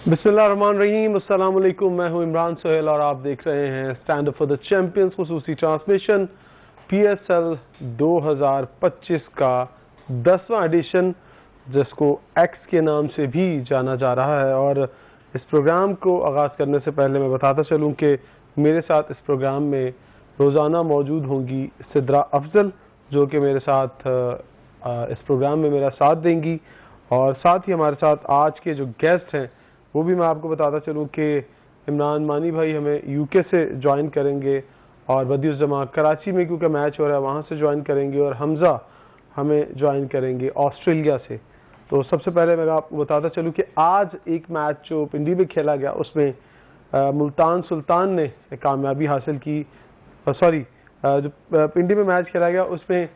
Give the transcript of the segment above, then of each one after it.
बिस्मिल्लाहिर्रहमानिर्रहीम, अस्सलाम वालेकुम। मैं हूं इमरान सोहेल और आप देख रहे हैं stand up for the champions खुसूसी ट्रांसमिशन PSL 2025 का 10वां एडिशन, जिसको एक्स के नाम से भी जाना जा रहा है। और इस प्रोग्राम को आगाज़ करने से पहले मैं बताता चलूं कि मेरे साथ इस प्रोग्राम में रोज़ाना मौजूद होंगी सिद्रा अफजल, जो कि मेरे साथ इस प्रोग्राम में मेरा साथ देंगी। और साथ ही हमारे साथ आज के जो गेस्ट हैं वो भी मैं आपको बताता चलूँ कि इमरान मानी भाई हमें यूके से ज्वाइन करेंगे, और बदियुज़्ज़मा कराची में क्योंकि मैच हो रहा है वहाँ से ज्वाइन करेंगे, और हमज़ा हमें ज्वाइन करेंगे ऑस्ट्रेलिया से। तो सबसे पहले मैं आपको बताता चलूँ कि आज एक मैच जो पिंडी में खेला गया उसमें मुल्तान सुल्तान ने कामयाबी हासिल की। जो पिंडी में मैच खेला गया उसमें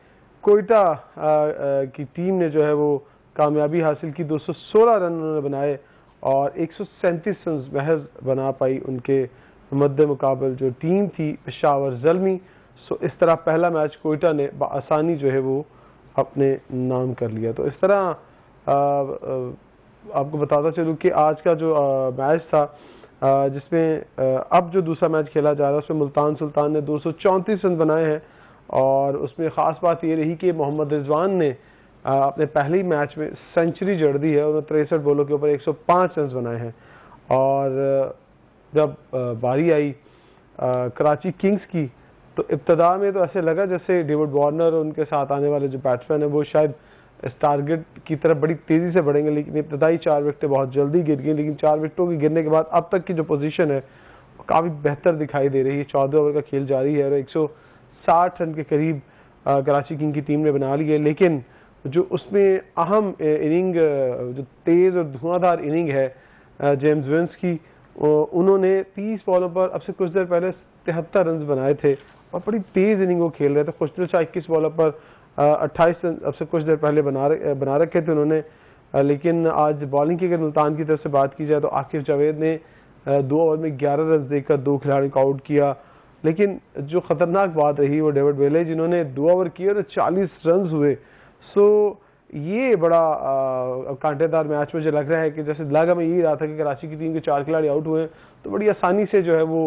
कोयटा की टीम ने जो है वो कामयाबी हासिल की। 216 रन उन्होंने बनाए और 137 रन महज बना पाई उनके मद्दे मुकाबल जो टीम थी पेशावर ज़ल्मी। सो इस तरह पहला मैच कोयटा ने बआसानी जो है वो अपने नाम कर लिया। तो इस तरह आपको बताता चलूँ कि आज का जो मैच था, जिसमें अब जो दूसरा मैच खेला जा रहा है उसमें मुल्तान सुल्तान ने 234 रन बनाए हैं, और उसमें ख़ास बात ये रही कि मोहम्मद रिजवान ने अपने पहले ही मैच में सेंचुरी जड़ दी है। उन्होंने 63 बॉलों के ऊपर 105 रन बनाए हैं। और जब बारी आई कराची किंग्स की, तो इब्तदा में तो ऐसे लगा जैसे डेविड वार्नर और उनके साथ आने वाले जो बैट्समैन हैं वो शायद इस टारगेट की तरफ बड़ी तेज़ी से बढ़ेंगे, लेकिन इब्तदाई 4 विकेटें बहुत जल्दी गिर गई। लेकिन 4 विकेटों के गिरने के बाद अब तक की जो पोजीशन है वो काफ़ी बेहतर दिखाई दे रही है। 14 ओवर का खेल जारी है और 160 रन के करीब कराची किंग की टीम ने बना ली है। लेकिन जो उसमें अहम इनिंग, जो तेज़ और धुआंधार इनिंग है जेम्स विंस की, उन्होंने 30 बॉलों पर अब से कुछ देर पहले 73 रन बनाए थे और बड़ी तेज़ इनिंग वो खेल रहे थे। खुशदिल शाह 21 बॉलों पर 28 रन अब से कुछ देर पहले बना रखे थे उन्होंने। लेकिन आज बॉलिंग की अगर मुल्तान की तरफ से बात की जाए तो आकिब जावेद ने 2 ओवर में 11 रन देकर 2 खिलाड़ियों को आउट किया। लेकिन जो ख़तरनाक बात रही वो डेविड वेले, जिन्होंने 2 ओवर किए और 40 रन हुए। सो ये बड़ा कांटेदार मैच मुझे लग रहा है कि जैसे लगा मैं यही रहा था कि कराची की टीम के 4 खिलाड़ी आउट हुए तो बड़ी आसानी से जो है वो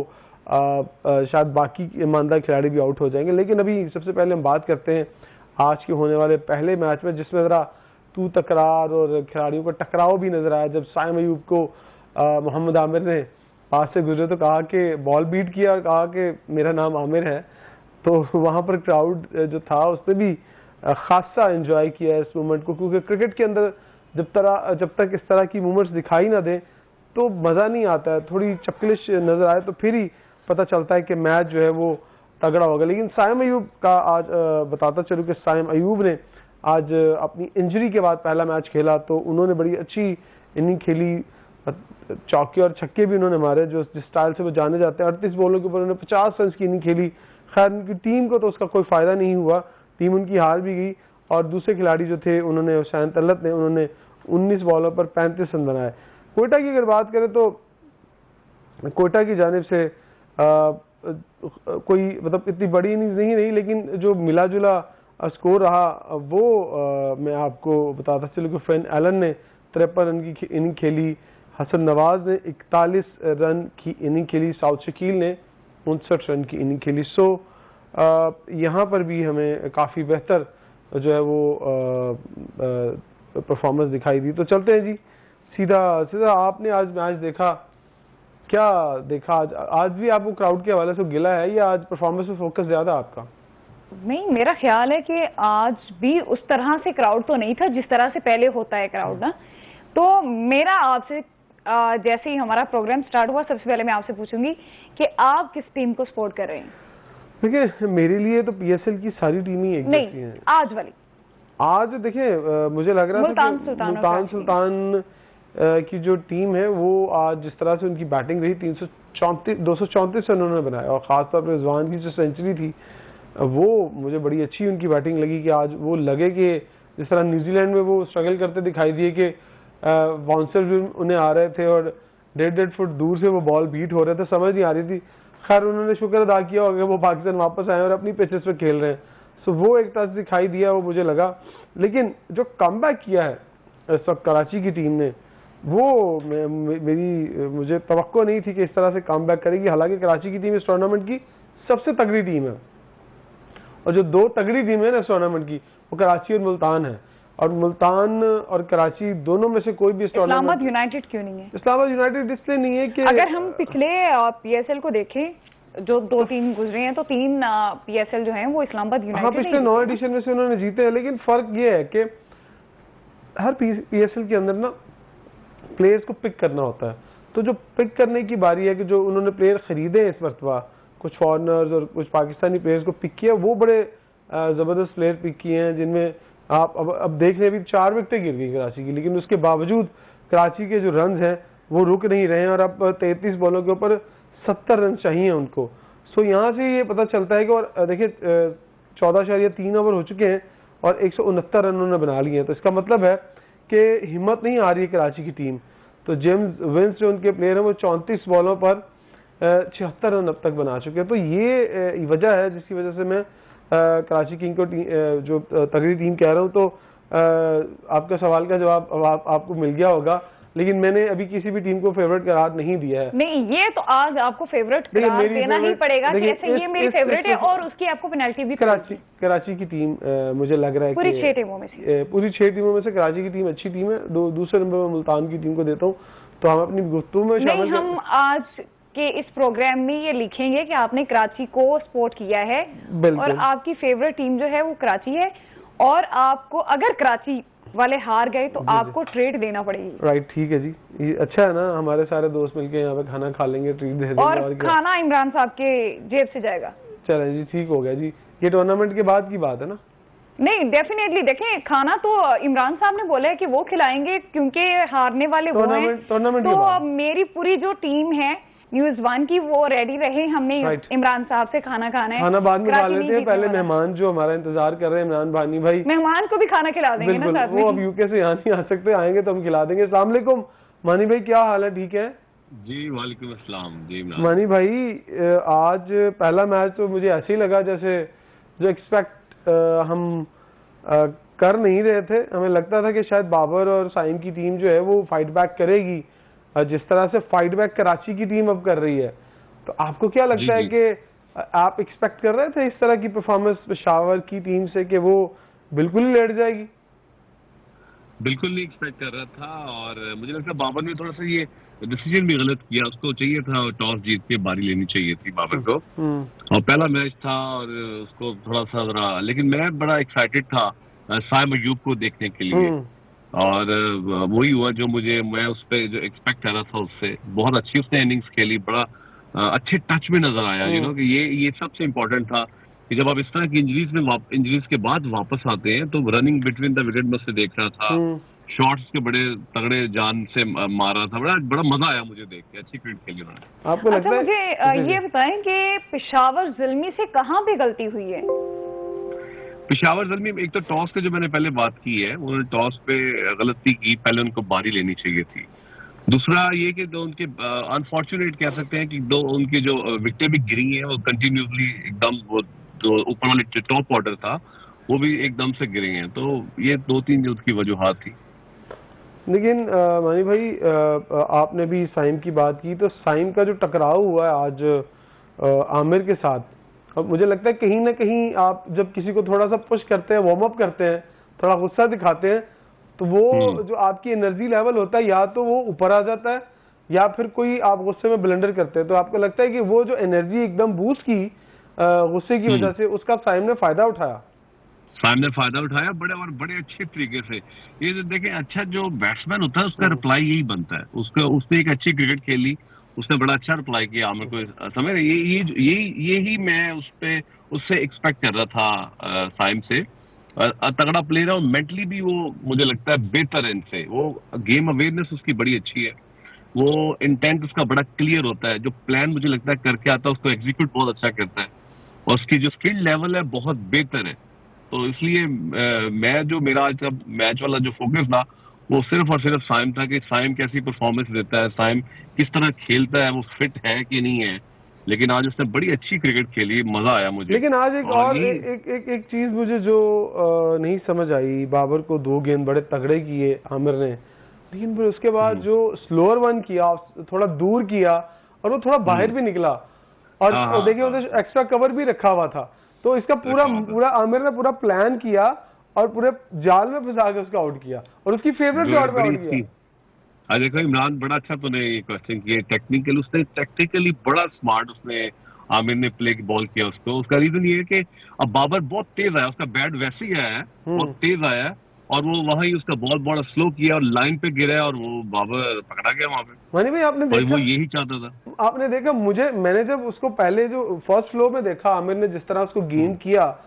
शायद बाकी ईमानदार खिलाड़ी भी आउट हो जाएंगे। लेकिन अभी सबसे पहले हम बात करते हैं आज के होने वाले पहले मैच में, जिसमें ज़रा तू तकरार और खिलाड़ियों का टकराव भी नजर आया। जब साइम अयूब को मोहम्मद आमिर ने पास से गुजरे तो कहा कि बॉल बीट किया और कहा कि मेरा नाम आमिर है। तो वहाँ पर क्राउड जो था उसने भी खासा एंजॉय किया इस मूवमेंट को, क्योंकि क्रिकेट के अंदर जब तक इस तरह की मूवमेंट्स दिखाई ना दें तो मज़ा नहीं आता है। थोड़ी चपलिश नज़र आए तो फिर ही पता चलता है कि मैच जो है वो तगड़ा होगा। लेकिन साइम अयूब का आज बताता चलूँ कि साइम अयूब ने आज अपनी इंजरी के बाद पहला मैच खेला तो उन्होंने बड़ी अच्छी इनिंग खेली। चौके और छक्के भी उन्होंने मारे जो जिस स्टाइल से वो जाने जाते हैं। 38 बॉलों के ऊपर उन्होंने 50 रन की इनिंग खेली। खैर उनकी टीम को तो उसका कोई फ़ायदा नहीं हुआ, टीम उनकी हार भी गई। और दूसरे खिलाड़ी जो थे उन्होंने हुसैन तलत ने उन्होंने 19 बॉलों पर 35 रन बनाए। कोयटा की अगर बात करें तो कोयटा की जानिब से कोई मतलब इतनी बड़ी इनिंग्स नहीं रही, लेकिन जो मिला जुला स्कोर रहा वो मैं आपको बताता चलूँ कि फेन एलन ने 53 रन की इनिंग खेली, हसन नवाज ने 41 रन की इनिंग खेली, साउथ शकील ने 59 रन की इनिंग खेली। सो यहाँ पर भी हमें काफ़ी बेहतर जो है वो परफॉर्मेंस दिखाई दी। तो चलते हैं जी सीधा सीधा, आपने आज मैच देखा, क्या देखा आज भी आपको क्राउड के हवाले से गिला है या आज परफॉर्मेंस पे फोकस ज्यादा आपका? नहीं, मेरा ख्याल है कि आज भी उस तरह से क्राउड तो नहीं था जिस तरह से पहले होता है क्राउड ना। तो मेरा आपसे जैसे ही हमारा प्रोग्राम स्टार्ट हुआ सबसे पहले मैं आपसे पूछूंगी कि आप किस टीम को सपोर्ट कर रहे हैं? देखिए मेरे लिए तो PSL की सारी टीम ही एक जैसी हैं। आज वाली आज देखिए मुझे लग रहा था कि मुल्तान सुल्तान की जो टीम है वो आज जिस तरह से उनकी बैटिंग रही, 234 रन उन्होंने बनाए, और खासतौर पर रिजवान की जो सेंचुरी थी वो मुझे बड़ी अच्छी उनकी बैटिंग लगी। कि आज वो लगे कि जिस तरह न्यूजीलैंड में वो स्ट्रगल करते दिखाई दिए कि बाउंसर भी उन्हें आ रहे थे और 1.5 फुट दूर से वो बॉल बीट हो रहे थे, समझ नहीं आ रही थी। खैर उन्होंने शुक्र अदा किया होगा वो पाकिस्तान वापस आए और अपनी पिचेस पे खेल रहे हैं। सो वो एक तरह से दिखाई दिया वो मुझे लगा। लेकिन जो कमबैक किया है इस वक्त कराची की टीम ने वो मुझे तवक्को नहीं थी कि इस तरह से कम बैक करेगी। हालांकि कराची की टीम इस टूर्नामेंट की सबसे तगड़ी टीम है, और जो दो तगड़ी टीम है ना इस टूर्नामेंट की, वो कराची और मुल्तान है। और मुल्तान और कराची दोनों में से कोई भी इस टूर्नामेंट, इस्लामाबाद यूनाइटेड क्यों नहीं है? इस्लामाबाद यूनाइटेड इसलिए नहीं है कि अगर हम पिछले पीएसएल को देखें, जो 2 टीम गुजरे हैं, तो 3 पीएसएल जो हैं वो इस्लामाबाद यूनाइटेड, हाँ, पिछले 9 एडिशन में से उन्होंने जीते हैं। लेकिन फर्क ये है कि हर पीएसएल के अंदर ना प्लेयर्स को पिक करना होता है। तो जो पिक करने की बारी है कि जो उन्होंने प्लेयर खरीदे इस मरतबा, कुछ फॉरनर्स और कुछ पाकिस्तानी प्लेयर्स को पिक किया, वो बड़े जबरदस्त प्लेयर पिक किए हैं, जिनमें आप अब देख रहे हैं अभी 4 विकेटें गिर गई कराची की, लेकिन उसके बावजूद कराची के जो रन हैं वो रुक नहीं रहे हैं, और अब 33 बॉलों के ऊपर 70 रन चाहिए उनको। सो यहाँ से ये पता चलता है कि, और देखिए 14.3 ओवर हो चुके हैं और 169 रन उन्होंने बना लिए हैं। तो इसका मतलब है कि हिम्मत नहीं आ रही है कराची की टीम। तो जेम्स विंस जो उनके प्लेयर हैं वो 34 बॉलों पर 76 रन अब तक बना चुके हैं। तो ये वजह है जिसकी वजह से मैं कराची किंग को जो तगड़ी टीम कह रहा हूँ। तो आपका सवाल का जवाब आपको मिल गया होगा, लेकिन मैंने अभी किसी भी टीम को फेवरेट करार नहीं दिया है। नहीं, ये तो आज आपको फेवरेट करार देना ही पड़ेगा कि ऐसे ये मेरी फेवरेट है, और उसकी आपको पेनल्टी भी। कराची की टीम मुझे लग रहा है पूरी 6 टीमों में से, पूरी 6 टीमों में से कराची की टीम अच्छी टीम है। दूसरे नंबर पर मुल्तान की टीम को देता हूँ। तो हम अपनी गुफ्तगू में नहीं, हम आज के इस प्रोग्राम में ये लिखेंगे कि आपने कराची को सपोर्ट किया है और आपकी फेवरेट टीम जो है वो कराची है, और आपको अगर कराची वाले हार गए तो आपको ट्रेड देना पड़ेगी। राइट, ठीक है जी, ये अच्छा है ना, हमारे सारे दोस्त मिलके यहाँ पे खाना खा लेंगे, ट्रीट दे देंगे, और खाना इमरान साहब के जेब से जाएगा। चले जी, ठीक हो गया जी। ये टूर्नामेंट के बाद की बात है ना? नहीं, डेफिनेटली देखें, खाना तो इमरान साहब ने बोला है कि वो खिलाएंगे, क्योंकि हारने वाले वो हैं। तो मेरी पूरी जो टीम है न्यूज़ 1 की, वो रेडी रहे, हमने इमरान साहब से खाना खाना है। खाना बाद में खा लेते हैं, पहले मेहमान जो हमारा इंतजार कर रहे हैं, इमरान भानी भाई, मेहमान को भी खाना खिला देंगे ना साथ में। वो अब यूके से यहाँ नहीं आ सकते, आएंगे तो हम खिला देंगे। अस्सलाम वालेकुम मानी भाई, क्या हाल है? ठीक है जी, वालेकुम अस्सलाम जी। मानी भाई, आज पहला मैच तो मुझे ऐसे ही लगा जैसे जो एक्सपेक्ट हम कर नहीं रहे थे। हमें लगता था कि शायद बाबर और साइम की टीम जो है वो फाइट बैक करेगी, जिस तरह से फाइट बैक कराची की टीम अब कर रही है। तो आपको क्या लगता है कि आप एक्सपेक्ट कर रहे थे इस तरह की परफॉर्मेंस पेशावर की टीम से कि वो बिल्कुल ही लेट जाएगी? बिल्कुल नहीं एक्सपेक्ट कर रहा था, और मुझे लगता है बाबर ने थोड़ा सा ये डिसीजन भी गलत किया। उसको चाहिए था टॉस जीत के बारी लेनी चाहिए थी बाबर को, और पहला मैच था और उसको थोड़ा सा लेकिन मैं बड़ा एक्साइटेड था साइम अयूब को देखने के लिए, और वही हुआ जो मैं उस पर जो एक्सपेक्ट कर रहा था उससे। बहुत अच्छी उसने इनिंग्स खेली, बड़ा अच्छे टच में नजर आया। यू नो कि ये सबसे इम्पोर्टेंट था कि जब आप इस तरह की इंजरीज के बाद वापस आते हैं, तो रनिंग बिटवीन द विकेट में से देख रहा था, शॉट्स के बड़े तगड़े जान से मारा था, बड़ा मजा आया मुझे देख के। अच्छी क्रिकेट खेली उन्होंने। आपको लगता है? मुझे ये बताएं कि पेशावर ज़ुल्मी से कहाँ पे गलती हुई है? पेशावर ज़ल्मी, एक तो टॉस के जो मैंने पहले बात की है, उन्होंने टॉस पे गलती की, पहले उनको बारी लेनी चाहिए थी। दूसरा ये कि दो उनके अनफॉर्चुनेट कह सकते हैं कि दो उनकी जो विकेटें भी गिरी हैं वो कंटिन्यूसली एकदम, वो जो ऊपर वाले टॉप ऑर्डर था वो भी एकदम से गिरे हैं। तो ये 2-3 जो उसकी वजूहात थी। लेकिन मानी भाई, आपने भी साइम की बात की, तो साइम का जो टकराव हुआ है आज आमिर के साथ, अब मुझे लगता है कहीं ना कहीं आप जब किसी को थोड़ा सा पुश करते हैं, वार्म अप करते हैं, थोड़ा गुस्सा दिखाते हैं, तो वो जो आपकी एनर्जी लेवल होता है या तो वो ऊपर आ जाता है, या फिर कोई आप गुस्से में ब्लंडर करते हैं। तो आपको लगता है कि वो जो एनर्जी एकदम बूस्ट की गुस्से की वजह से, उसका साइम ने फायदा उठाया? साइम ने फायदा उठाया बड़े अच्छे तरीके से। ये देखें, अच्छा जो बैट्समैन होता है उसका रिप्लाई यही बनता है। उसने एक अच्छी क्रिकेट खेली, उसने बड़ा अच्छा रिप्लाई किया आमिर को, समझ रहे? यही मैं उससे एक्सपेक्ट कर रहा था साइम से। तगड़ा प्लेयर है, और मेंटली भी वो मुझे लगता है बेहतर है इनसे। वो गेम अवेयरनेस उसकी बड़ी अच्छी है, वो इंटेंट उसका बड़ा क्लियर होता है, जो प्लान मुझे लगता है करके आता है उसको एग्जीक्यूट बहुत अच्छा करता है, और उसकी जो स्किल लेवल है बहुत बेहतर है। तो इसलिए मेरा आज का मैच वाला जो फोकस था वो सिर्फ और सिर्फ साइम था कि साइम कैसी परफॉर्मेंस देता है, साइम किस तरह खेलता है, वो फिट है कि नहीं है। लेकिन आज उसने बड़ी अच्छी क्रिकेट खेली, मजा आया मुझे। लेकिन आज एक चीज मुझे जो नहीं समझ आई, बाबर को 2 गेंद बड़े तगड़े किए आमिर ने, लेकिन फिर उसके बाद जो स्लोअर वन किया, थोड़ा दूर किया, और वो थोड़ा बाहर भी निकला, और देखिए उधर एक्स्ट्रा कवर भी रखा हुआ था। तो इसका पूरा आमिर ने पूरा प्लान किया और पूरे जाल में फंसा के उसका आउट किया, और उसकी फेवरेट शॉट पे आउट किया। देखो इमरान, बड़ा अच्छा तूने ये क्वेश्चन किया। उसने टेक्निकली बड़ा स्मार्ट उसने आमिर ने प्ले बॉल किया उसको। उसका रीजन ये है कि अब बाबर बहुत तेज आया, उसका बैट वैसे ही आया है, बहुत तेज आया है, और वो वहां ही उसका बॉल बड़ा स्लो किया और लाइन पे गिरा और वो बाबर पकड़ा गया वहां पे। मानी भाई आपने देखा, वो यही चाहता था। आपने देखा, मैंने जब उसको पहले जो फर्स्ट फ्लो में देखा, आमिर ने जिस तरह उसको गेंद किया,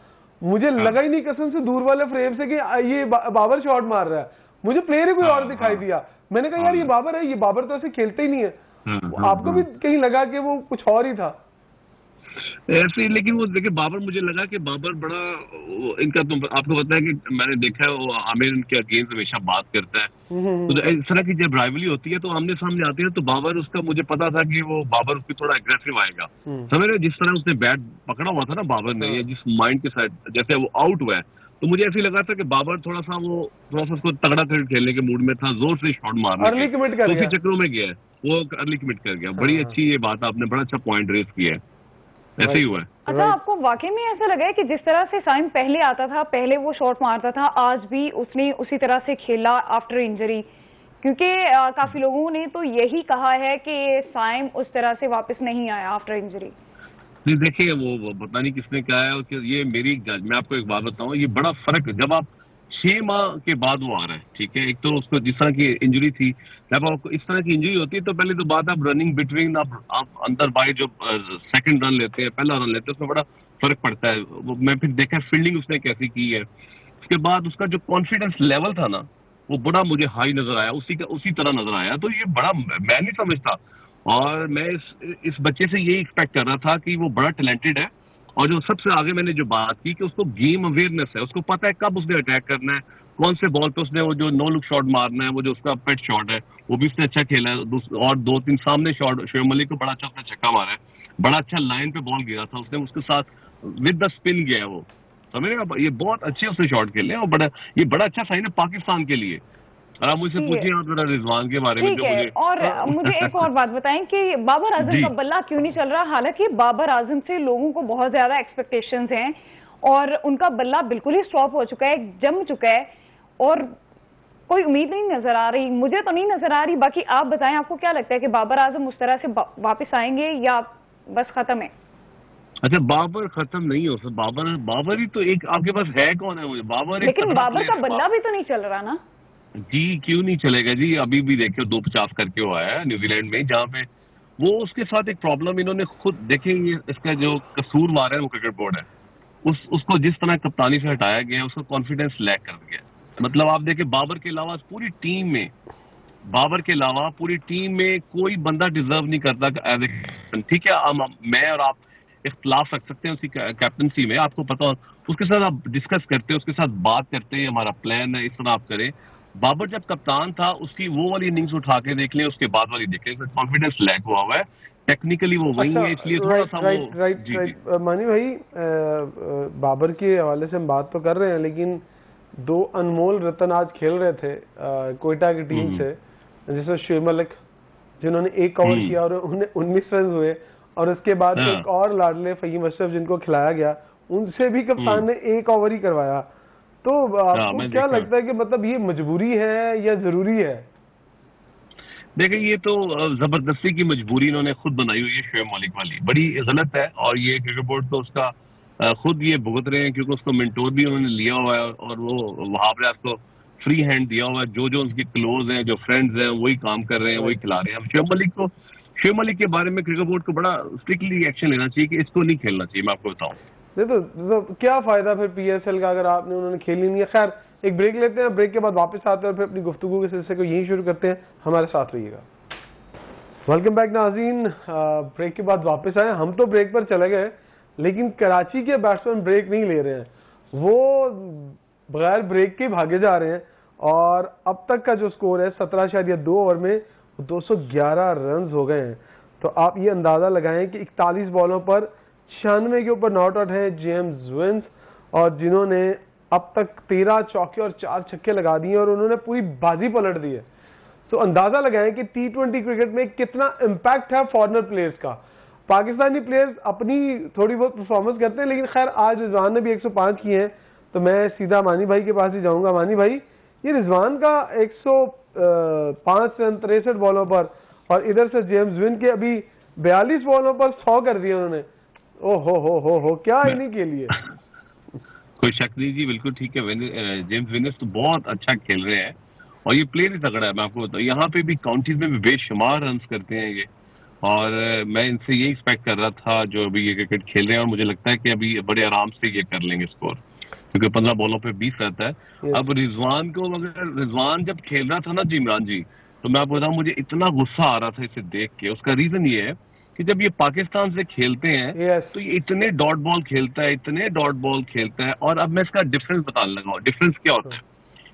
मुझे लगा ही नहीं कसम से दूर वाले फ्रेम से कि ये बाबर शॉट मार रहा है। मुझे प्लेयर ही कोई और दिखाई दिया। मैंने कहा यार ये बाबर है, ये बाबर तो ऐसे खेलते ही नहीं है। आपको भी कहीं लगा कि वो कुछ और ही था ऐसे ही? लेकिन वो देखिए बाबर, मुझे लगा कि बाबर बड़ा इनका, तो आपको पता है कि मैंने देखा है वो आमिर इनके अगेंस्ट हमेशा बात करता है। तो इस तरह की जब राइवली होती है तो आमने सामने आते हैं, तो बाबर उसका, मुझे पता था कि वो बाबर उसकी थोड़ा एग्रेसिव आएगा। समझ रहे, जिस तरह उसने बैट पकड़ा हुआ था ना बाबर ने, या जिस माइंड के साथ जैसे वो आउट हुआ है, तो मुझे ऐसे लगा था कि बाबर थोड़ा सा उसको तगड़ा खेलने के मूड में था, जोर से शॉट मारने के, उसी चक्रों में गया है वो, अर्ली कमिट कर गया। बड़ी अच्छी ये बात आपने, बड़ा अच्छा पॉइंट रेस किया है, ऐसे ही हुआ है। अच्छा, आपको वाकई में ऐसा लगा है कि जिस तरह से साइम पहले आता था, पहले वो शॉट मारता था, आज भी उसने उसी तरह से खेला आफ्टर इंजरी? क्योंकि काफी लोगों ने तो यही कहा है कि साइम उस तरह से वापस नहीं आया आफ्टर इंजरी। नहीं देखिए, वो पता नहीं किसने कहा है, कि ये मेरी, मैं आपको एक बात बताऊं, ये बड़ा फर्क है जब आप 6 माह के बाद वो आ रहा है, ठीक है। एक तो उसको जिस तरह की इंजरी थी, जब आपको इस तरह की इंजरी होती है तो पहले तो बात, आप रनिंग बिटवीन, आप अंदर बाय जो सेकंड रन लेते हैं, पहला रन लेते हैं, उसमें बड़ा फर्क पड़ता है। वो मैं फिर देखा फील्डिंग उसने कैसी की है, उसके बाद उसका जो कॉन्फिडेंस लेवल था ना, वो बड़ा मुझे हाई नजर आया, उसी तरह नजर आया। तो ये बड़ा, मैं नहीं समझता, और मैं इस बच्चे से यही एक्सपेक्ट कर रहा था कि वो बड़ा टैलेंटेड है। और जो सबसे आगे मैंने जो बात की कि उसको गेम अवेयरनेस है, उसको पता है कब उसने अटैक करना है, कौन से बॉल पे उसने वो जो नो लुक शॉट मारना है, वो जो उसका पेट शॉट है वो भी उसने अच्छा खेला है। और 2-3 सामने शॉट, शोएब मलिक को बड़ा अच्छा उसने छक्का मारा है, बड़ा अच्छा लाइन पे बॉल गिरा था उसने, उसके साथ विद द स्पिन गया है वो, समझ रहे हैं? ये बहुत अच्छे उसने शॉट खेले हैं, और ये बड़ा अच्छा साइन है पाकिस्तान के लिए। और आप मुझसे पूछिए आप जरा रिजवान के बारे में, जो मुझे और मुझे एक और बात बताएं कि बाबर आजम का बल्ला क्यों नहीं चल रहा? हालांकि बाबर आजम से लोगों को बहुत ज्यादा एक्सपेक्टेशंस हैं और उनका बल्ला बिल्कुल ही स्टॉप हो चुका है, जम चुका है, और कोई उम्मीद नहीं नजर आ रही, मुझे तो नहीं नजर आ रही। बाकी आप बताएं, आपको क्या लगता है कि बाबर आजम उस तरह से वापस आएंगे या बस खत्म है? अच्छा, बाबर खत्म नहीं हो सकता। बाबर ही तो एक आपके पास है, कौन है मुझे? बाबर, लेकिन बाबर का बल्ला भी तो नहीं चल रहा ना जी। क्यों नहीं चलेगा जी? अभी भी देखिए 250 करके वो आया है न्यूजीलैंड में, जहाँ पे वो, उसके साथ एक प्रॉब्लम इन्होंने खुद देखेंगे, इसका जो कसूरवार है वो क्रिकेट बोर्ड है। उसको जिस तरह कप्तानी से हटाया गया, उसका कॉन्फिडेंस लैक कर गया। मतलब आप देखिए, बाबर के अलावा पूरी टीम में कोई बंदा डिजर्व नहीं करता एज ए, ठीक है। मैं और आप इख्तलाफ रख सकते हैं उसकी कैप्टनसी में, आपको पता हो, उसके साथ आप डिस्कस करते हैं, उसके साथ बात करते हैं, हमारा प्लान है, इस तरह आप करें। बाबर जब कप्तान था, उसकी वो वाली इनिंग्स उठा के देख लें, उसके बाद वाली देखें, कॉन्फिडेंस लैक हुआ है, टेक्निकली वो वही है, इसलिए थोड़ा सा राइट। मानी भाई, बाबर के हवाले से हम बात तो कर रहे हैं, लेकिन 2 अनमोल रतन आज खेल रहे थे कोयटा की टीम से, जिसमें शोएब मलिक, जिन्होंने 1 ओवर किया और उन्हें 19 रन हुए, और उसके बाद एक और लाडले फहीम अशरफ जिनको खिलाया गया, उनसे भी कप्तान ने 1 ओवर ही करवाया। तो आपको क्या लगता है कि मतलब ये मजबूरी है या जरूरी है? देखिए, ये तो जबरदस्ती की मजबूरी इन्होंने खुद बनाई हुई है, शोएब मलिक वाली, बड़ी गलत है। और ये क्रिकेट बोर्ड तो उसका खुद ये भुगत रहे हैं, क्योंकि उसको मेंटोर भी उन्होंने लिया हुआ है, और वो वहां पर उसको फ्री हैंड दिया हुआ है। जो उनके क्लोज हैं, जो फ्रेंड्स हैं, वही काम कर रहे हैं, वही खिला रहे हैं। शोएब मलिक के बारे में क्रिकेट बोर्ड को बड़ा स्ट्रिक्टली एक्शन लेना चाहिए कि इसको नहीं खेलना चाहिए, मैं आपको बताऊं। तो क्या फायदा फिर पीएसएल का, अगर आपने उन्होंने खेली नहीं है? खैर, एक ब्रेक लेते हैं, ब्रेक के बाद वापस आते हैं और फिर अपनी गुफ्तगू के सिलसिले को यहीं शुरू करते हैं। हमारे साथ रहिएगा। वेलकम बैक नाज़रीन, ब्रेक के बाद वापस आए। हम तो ब्रेक पर चले गए, लेकिन कराची के बैट्समैन ब्रेक नहीं ले रहे हैं, वो बगैर ब्रेक के भागे जा रहे हैं। और अब तक का जो स्कोर है 17 शायद या 2 ओवर में 211 रन हो गए हैं। तो आप ये अंदाजा लगाएं कि 41 बॉलों पर 96 के ऊपर नॉट आउट है जेम्स विंस, और जिन्होंने अब तक 13 चौके और 4 छक्के लगा दिए और उन्होंने पूरी बाजी पलट दी है। तो अंदाजा लगाएं कि T20 क्रिकेट में कितना इम्पैक्ट है फॉरेनर प्लेयर्स का। पाकिस्तानी प्लेयर्स अपनी थोड़ी बहुत परफॉर्मेंस करते हैं, लेकिन खैर आज रिजवान ने भी 105 किए हैं, तो मैं सीधा मानी भाई के पास ही जाऊंगा। मानी भाई, ये रिजवान का 105 रन 63 बॉलों पर, और इधर से जेम्स विन के अभी 42 बॉलों पर 100 कर दिए उन्होंने। ओ हो क्या इन्हीं के लिए। कोई शक नहीं जी, बिल्कुल ठीक है। जेम्स विनर्स तो बहुत अच्छा खेल रहे हैं और ये प्लेयर ही तगड़ा है। मैं आपको बताऊं, यहाँ पे भी काउंटीज में भी बेशुमार रन करते हैं ये, और मैं इनसे यही एक्सपेक्ट कर रहा था जो अभी ये क्रिकेट खेल रहे हैं, और मुझे लगता है कि अभी बड़े आराम से ये कर लेंगे स्कोर, क्योंकि 15 बॉलों पे 20 रहता है। अब रिजवान को, अगर रिजवान जब खेल रहा था ना जी इमरान जी, तो मैं आपको बताऊं मुझे इतना गुस्सा आ रहा था इसे देख के। उसका रीजन ये है कि जब ये पाकिस्तान से खेलते हैं तो ये इतने डॉट बॉल खेलता है, इतने डॉट बॉल खेलता है। और अब मैं इसका डिफरेंस बताने लगा हूं। डिफरेंस क्या होता है,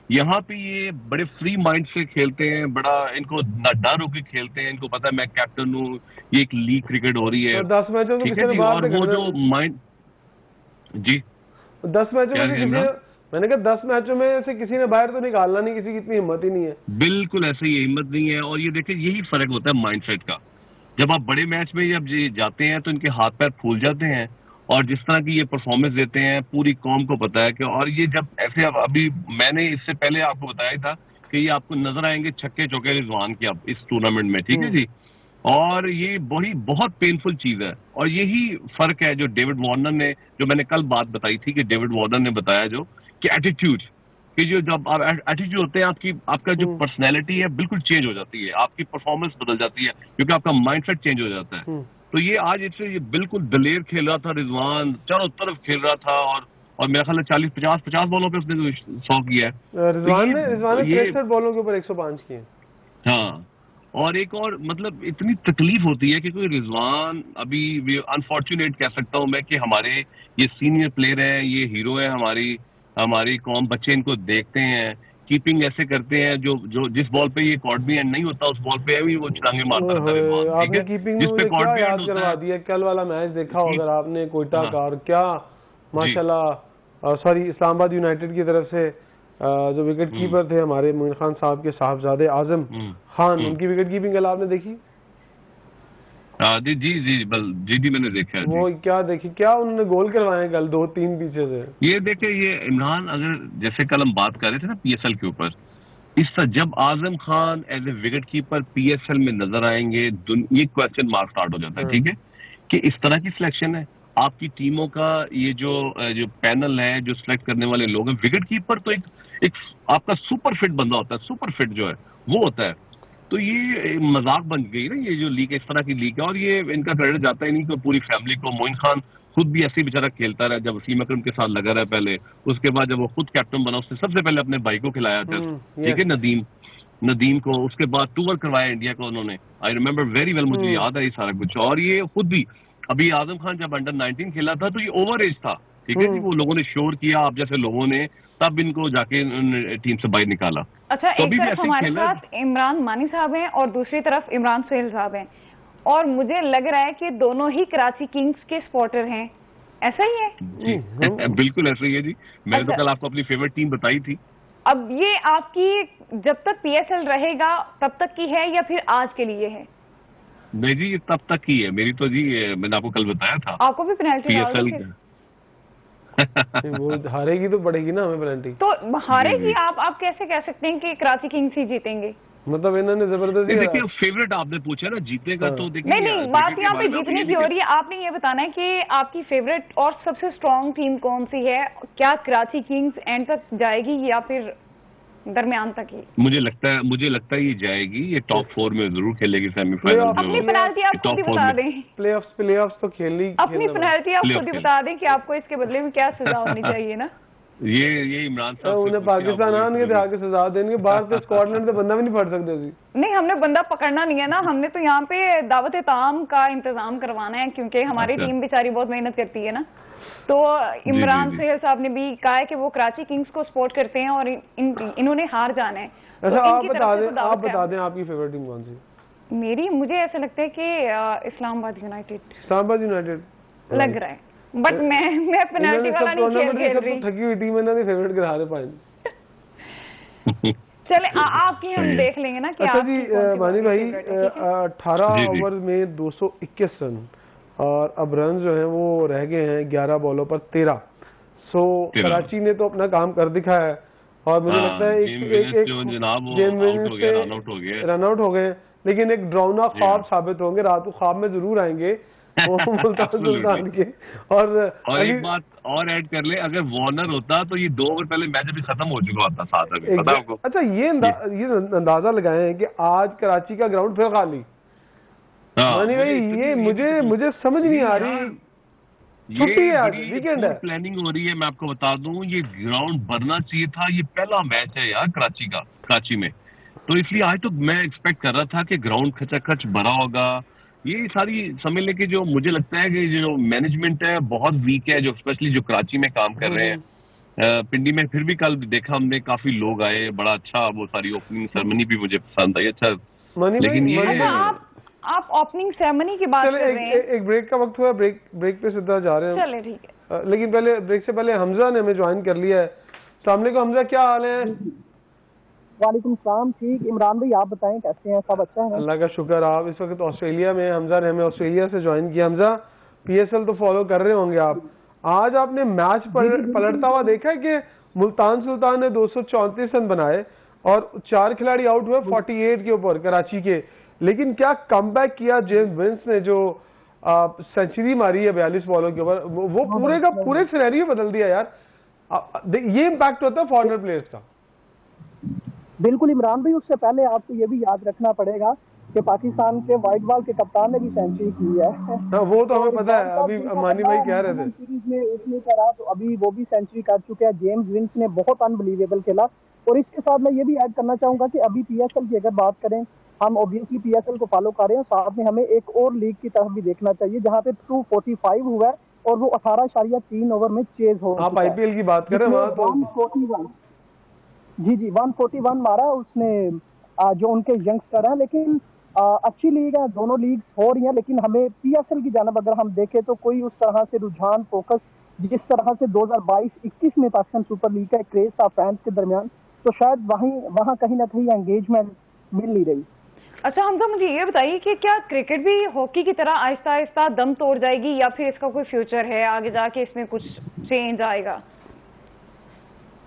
यहाँ पे ये बड़े फ्री माइंड से खेलते हैं, बड़ा इनको डर होकर खेलते हैं, इनको पता है मैं कैप्टन हूँ, ये एक लीग क्रिकेट हो रही है, 10 मैचों में ठीक है जी। और वो जो माइंड जी 10 मैचों में किसी, मैंने कहा 10 मैचों में से किसी ने बाहर तो निकालना नहीं, किसी की इतनी हिम्मत ही नहीं है। बिल्कुल ऐसे ही हिम्मत नहीं है। और ये देखिए यही फर्क होता है माइंडसेट का। जब आप बड़े मैच में जब जाते हैं तो इनके हाथ पैर फूल जाते हैं, और जिस तरह की ये परफॉर्मेंस देते हैं पूरी कौम को पता है कि, और ये जब ऐसे, अब अभी मैंने इससे पहले आपको बताया था कि ये आपको नजर आएंगे छक्के चौके रिजवान के अब इस टूर्नामेंट में, ठीक है जी। और ये बड़ी बहुत पेनफुल चीज है, और यही फर्क है जो डेविड वार्नर ने, जो मैंने कल बात बताई थी कि डेविड वार्नर ने बताया जो कि एटीट्यूड, कि जो जब आप एटीट्यूड होते हैं आपका जो पर्सनैलिटी है बिल्कुल चेंज हो जाती है, आपकी परफॉर्मेंस बदल जाती है, क्योंकि आपका माइंडसेट चेंज हो जाता है। तो ये आज इससे ये बिल्कुल दलेर खेल रहा था रिजवान, चारों तरफ खेल रहा था, और मेरा ख्याल है 40-50 बॉलों पे उसने 100 किया है। रिजवान ने 63 बॉलों के ऊपर 105 किए। हाँ, और एक और मतलब इतनी तकलीफ होती है कि कोई रिजवान, अभी अनफॉर्चुनेट कह सकता हूं मैं कि हमारे ये सीनियर प्लेयर हैं, ये हीरो है हमारी कौम, बच्चे इनको देखते हैं, कीपिंग ऐसे करते हैं, जो जिस बॉल पे ये कॉर्ड भी एंड नहीं होता उस बॉल पे भी वो छलांगे मारता रहता है। आपने कीपिंग में मुझे क्या याद करवा दिया, कल वाला मैच देखा हो अगर आपने कोयटा का, और क्या माशाल्लाह, सॉरी इस्लामाबाद यूनाइटेड की तरफ से जो विकेट कीपर थे हमारे मोइन खान साहब के साहबजादे आजम खान, उनकी विकेट कीपिंग कल आपने देखी? जी मैंने देखा है। वो क्या देखी, क्या उन्होंने गोल करवाए कल 2-3 पीछे से। ये देखिए, ये इमरान, अगर जैसे कल हम बात कर रहे थे ना पीएसएल के ऊपर, इस तरह जब Azam Khan as a wicket keeper PSL में नजर आएंगे, ये क्वेश्चन मार्क स्टार्ट हो जाता है, ठीक है, कि इस तरह की सिलेक्शन है आपकी टीमों का, ये जो पैनल है, जो सिलेक्ट करने वाले लोग हैं, विकेट कीपर तो एक आपका सुपर फिट बंदा होता है, सुपर फिट जो है वो होता है। तो ये मजाक बन गई ना ये जो लीग, इस तरह की लीग है, और ये इनका क्रेडिट जाता ही नहीं तो पूरी फैमिली को। मोइन खान खुद भी ऐसे ही बेचारा खेलता रहा, जब वसीम अकरम के साथ लगा रहा पहले, उसके बाद जब वो खुद कैप्टन बना उसने सबसे पहले अपने भाई को खिलाया था, ठीक है, नदीम को, उसके बाद टूर करवाया इंडिया को उन्होंने। आई रिमेम्बर वेरी वेल, मुझे याद है ये सारा कुछ। और ये खुद भी, अभी आजम खान जब अंडर 19 खेला था तो ये ओवर एज था, ठीक है जी, वो लोगों ने शोर किया आप जैसे लोगों ने, तब इनको जाके टीम से बाहर निकाला। अच्छा, तो एक तरफ हमारे साथ इमरान मानी साहब हैं और दूसरी तरफ इमरान सुहेल साहब हैं, और मुझे लग रहा है कि दोनों ही कराची किंग्स के सपोर्टर हैं, ऐसा ही है? बिल्कुल ऐसा ही है जी। मैंने तो कल आपको अपनी फेवरेट टीम बताई थी। अब ये आपकी जब तक पीएसएल रहेगा तब तक की है या फिर आज के लिए है? नहीं जी, ये तब तक ही है मेरी तो जी, मैंने आपको कल बताया था। आपको भी पेनल्टी डाल वो हारेगी तो पड़ेगी ना हमें पेनल्टी। तो हारेगी, आप कैसे कह सकते हैं कि कराची किंग्स ही जीतेंगे? मतलब इन्होंने जबरदस्ती, देखिए फेवरेट आपने पूछा ना, जीतेगा तो देखिए, नहीं बात यहाँ पे जीतने की हो रही है। आपने ये बताना है कि आपकी फेवरेट और सबसे स्ट्रॉन्ग टीम कौन सी है? क्या कराची किंग्स एंड तक जाएगी या फिर दरमियान तक ही? मुझे लगता है ये जाएगी, ये टॉप 4 में जरूर खेलेगी सेमीफाइनल। अपनी पेनल्टी आप खुद ही बता दें। प्लेऑफ्स तो खेलनी, अपनी पेनल्टी आप खुद ही बता दें कि आपको इसके बदले में क्या सजा होनी चाहिए ना। ये इमरान साहब उन्हें पाकिस्तान आने के आगे सजा देंगे, बाहर से स्कॉटलैंड से बंदा भी नहीं पड़ सकते जी। नहीं, हमने बंदा पकड़ना नहीं है ना, हमने तो यहाँ पे दावत ताम का इंतजाम करवाना है, क्योंकि हमारी टीम बेचारी बहुत मेहनत करती है ना। तो इमरान सुहेल साहब ने भी कहा है कि वो कराची किंग्स को सपोर्ट करते हैं और इन्होंने हार जाना है। अच्छा, आप बता दें आपकी फेवरेट टीम कौन सी? मेरी, मुझे ऐसा लगता है कि इस्लामाबाद यूनाइटेड लग रहा है, बट मैं पेनल्टी वाला नहीं खेल रही। थकी हुई टीम इन्होंने फेवरेट गिरा दे पाए। चले आपकी हम देख लेंगे ना कि अच्छा जी मानी भाई, जी, जी। 18 ओवर में 221 रन और अब रन जो हैं वो रह गए हैं 11 बॉलों पर 13। सो कराची ने तो अपना काम कर दिखाया है और मुझे लगता है रन आउट हो गए, लेकिन एक ड्राउना ख्वाब साबित होंगे, रात को ख्वाब में जरूर आएंगे वो मुल्तान सुल्तान के। और एक बात और ऐड कर ले, अगर वार्नर होता तो ये 2 ओवर पहले मैच अभी खत्म हो चुका होता साथ अभी, पता आपको? अच्छा ये अंदाजा लगाए हैं कि आज कराची का ग्राउंड फिर खाली। मानी भाई ये मुझे समझ नहीं आ रही, छुट्टी है आज, वीकेंड है, प्लानिंग हो रही है। मैं आपको बता दूं, ये ग्राउंड भरना चाहिए था, ये पहला मैच है यार कराची में, तो इसलिए आज तो मैं एक्सपेक्ट कर रहा था कि ग्राउंड खचाखच भरा होगा। ये सारी समझ लेके जो मुझे लगता है कि जो मैनेजमेंट है बहुत वीक है, जो स्पेशली जो कराची में काम कर रहे हैं। पिंडी में फिर भी कल देखा हमने, काफी लोग आए, बड़ा अच्छा, वो सारी ओपनिंग सेरेमनी भी मुझे पसंद आई। अच्छा, लेकिन ये आप ओपनिंग सेरेमनी की बात कर रहे हैं। एक ब्रेक का वक्त हुआ, ब्रेक पे सीधा जा रहे हैं। चले ठीक है, लेकिन पहले ब्रेक से पहले हमजा ने हमें ज्वाइन कर लिया है। सामने को हमजा, क्या हाल है? वालेकुम सलाम, ठीक। इमरान भाई आप बताएं कैसे हैं? सब अच्छा है? अल्लाह का शुक्र। आप इस वक्त ऑस्ट्रेलिया में, हमजा ने हमें ऑस्ट्रेलिया से ज्वाइन किया। हमजा पीएसएल तो फॉलो कर रहे होंगे आप, आज आपने मैच पलटता हुआ देखा है कि मुल्तान सुल्तान ने 234 रन बनाए और 4 खिलाड़ी आउट हुए 48 के ऊपर कराची के, लेकिन क्या कमबैक किया जेम्स विंस ने, जो सेंचुरी मारी है 42 बॉलों के ऊपर, वो पूरे का पूरे सिनेरियो बदल दिया यार। ये इम्पैक्ट होता है फॉरेनर प्लेयर्स का। बिल्कुल इमरान भाई, उससे पहले आपको ये भी याद रखना पड़ेगा कि पाकिस्तान के व्हाइट बॉल के कप्तान ने भी सेंचुरी की है। वो तो हमें पता है, अभी मानी भाई कह रहे थे सीरीज में उसने करा, तो अभी वो भी सेंचुरी कर चुके हैं। जेम्स विंस ने बहुत अनबिलीवेबल खेला। और इसके साथ मैं ये भी ऐड करना चाहूंगा कि अभी पीएसएल की अगर बात करें, हम ऑब्वियसली पीएसएल को फॉलो कर रहे हैं, साथ में हमें एक और लीग की तरफ भी देखना चाहिए जहां पे 245 हुआ है और वो 18.3 ओवर में चेज हो। आप आईपीएल की बात करें वहां तो 141, जी 141 मारा उसने, जो उनके यंगस्टर हैं। लेकिन अच्छी लीग है, दोनों लीग हो रही हैं, लेकिन हमें पीएसएल की जानब अगर हम देखें तो कोई उस तरह से रुझान, फोकस जिस तरह से 2022-21 में पाकिस्तान सुपर लीग का क्रेज था फैंस के दरमियान, तो शायद वहाँ कहीं ना कहीं एंगेजमेंट मिल नहीं रही। अच्छा हमजा, मुझे ये बताइए कि क्या क्रिकेट भी हॉकी की तरह आहिस्ता आहिस्ता दम तोड़ जाएगी या फिर इसका कोई फ्यूचर है, आगे जाके इसमें कुछ चेंज आएगा?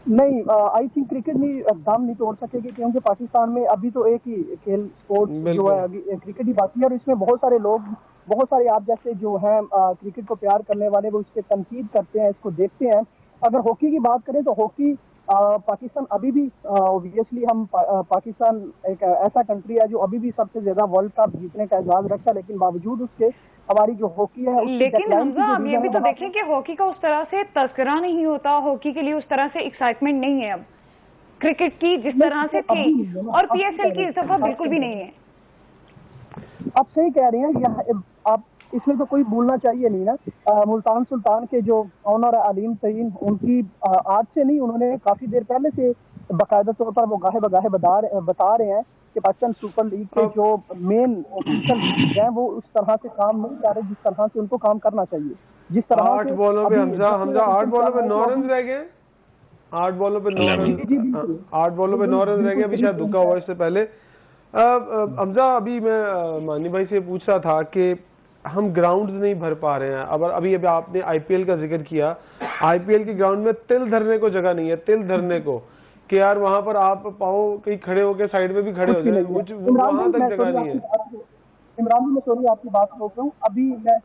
नहीं, आई थिंक क्रिकेट नहीं दम नहीं तोड़ सकेगी, क्योंकि पाकिस्तान में अभी तो एक ही खेल स्पोर्ट्स जो है अभी क्रिकेट ही बाकी है। और इसमें बहुत सारे लोग, बहुत सारे आप जैसे जो हैं क्रिकेट को प्यार करने वाले, वो इसके तनकीद करते हैं, इसको देखते हैं। अगर हॉकी की बात करें तो हॉकी पाकिस्तान अभी भी ऑब्वियसली हम पाकिस्तान एक ऐसा कंट्री है जो अभी भी सबसे ज्यादा वर्ल्ड कप जीतने का एजाज रखता है, लेकिन बावजूद उसके हमारी जो हॉकी है, लेकिन हमजा आप ये भी तो देखें कि हॉकी का उस तरह से तस्करा नहीं होता, हॉकी के लिए उस तरह से एक्साइटमेंट नहीं है अब क्रिकेट की जिस तरह से थी, और पीएसएल की इस दफा बिल्कुल भी नहीं है। आप सही कह रहे हैं, आप इसमें तो कोई भूलना चाहिए नहीं ना। मुल्तान सुल्तान के जो ऑनर अलीम तरीन, उनकी आज से नहीं, उन्होंने काफी देर पहले से बाकायदा तौर पर वो गाहे बगाहे बता रहे हैं कि पाकिस्तान सुपर लीग के जो मेन ऑफिशियल हैं वो उस तरह से काम नहीं कर रहे जिस तरह से उनको काम करना चाहिए। जिस तरह 8 बॉलों पे हमजा 8 बॉलों पे 9 रन रह गए, 8 बॉलों पे 9 रन, 8 बॉलों पे 9 रन रह गए। अभी शायद धुका हुआ इससे पहले। हमजा, अभी मैं मानी भाई से पूछ रहा था कि हम ग्राउंड्स नहीं भर पा रहे हैं। अब अभी आपने आईपीएल का जिक्र किया, आईपीएल के ग्राउंड में तिल धरने को जगह नहीं है, तिल धरने को, कि यार वहां पर आप पाओ कहीं खड़े होकर साइड में भी खड़े हो जाए, वहां तक जगह नहीं है। इमरान भाई मैं सॉरी आपकी बात रोक रहा हूँ। अभी मैं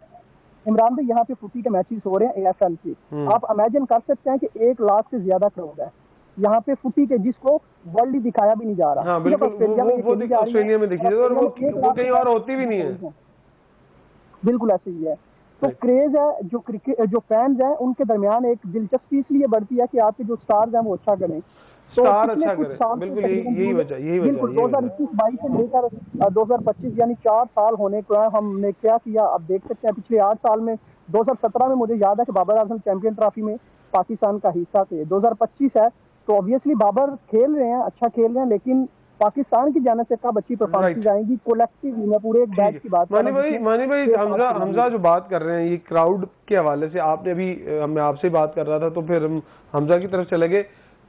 इमरान भाई, यहाँ पे फुटी के मैचेस हो रहे हैं एएफएल के, आप इमेजिन कर सकते हैं कि 1 लाख से ज्यादा क्राउड है यहाँ पे फुटी के, जिसको वर्ल्ड ही दिखाया भी नहीं जा रहा। हाँ, बिल्कुल, वो ऑस्ट्रेलिया में दिखी और वो कहीं और होती भी नहीं है। बिल्कुल ऐसे ही है। तो क्रेज है जो क्रिकेट, जो फैंस हैं उनके दरमियान एक दिलचस्पी इसलिए बढ़ती है कि आपके जो स्टार्स हैं वो अच्छा करें, स्टार अच्छा करें। बिल्कुल यही वजह। बिल्कुल 2021-22 से लेकर 2025 यानी 4 साल होने को है। हमने क्या किया आप देख सकते हैं। पिछले 8 साल में 2017 में मुझे याद है कि बाबर आजम चैंपियन ट्रॉफी में पाकिस्तान का हिस्सा थे। 2025 है तो ऑब्वियसली बाबर खेल रहे हैं, अच्छा खेल रहे हैं, लेकिन पाकिस्तान की जाने से कब अच्छी परफॉर्मेंस आएंगी कोलेक्टिवली में पूरे एक बैच की बात। मानी भाई हमजा जो बात कर रहे हैं ये क्राउड के हवाले से, आपने अभी मैं आपसे बात कर रहा था तो फिर हम हमजा की तरफ चले गए।